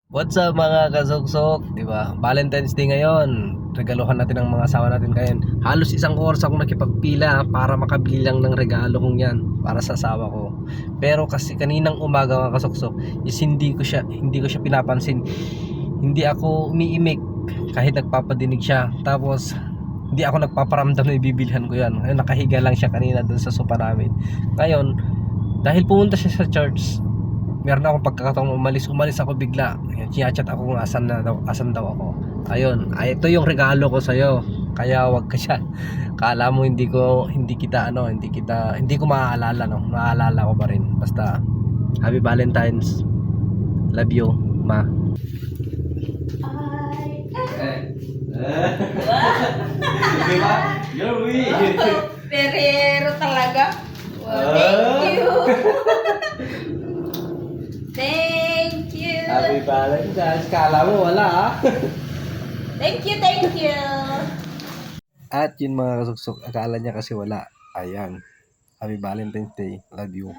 What's up mga kasuksok, di ba? Valentine's Day ngayon. Regaluhan natin ang mga asawa natin ngayon. Halos isang oras akong nakipagpila para makabili lang ng regalo kong yan para sa asawa ko. Pero kasi kaninang umaga mga kasuksok, is hindi ko siya pinapansin. Hindi ako umiimik kahit nagpapadinig siya. Tapos hindi ako nagpaparamdam na ibibilhan ko yan. Ngayon, nakahiga lang siya kanina dun sa sopa namin. Ngayon, dahil pumunta siya sa church, meron akong pagkakataong umalis ako bigla. Chinachat ako kung asan daw ako. Ayun, ito yung regalo ko sa iyo. Kaya wag ka siya. Kala mo hindi ko maaalala, no. Maaalala ko pa rin. Basta Happy Valentine's. Love you, ma. Di ba? You're weird. Perero talaga. Wow, thank you. Thank you. Happy Valentine's. Kala mo wala, ha? Thank you, thank you. At yun mga kasuksok, akala niya kasi wala. Ayan. Happy Valentine's Day. Love you.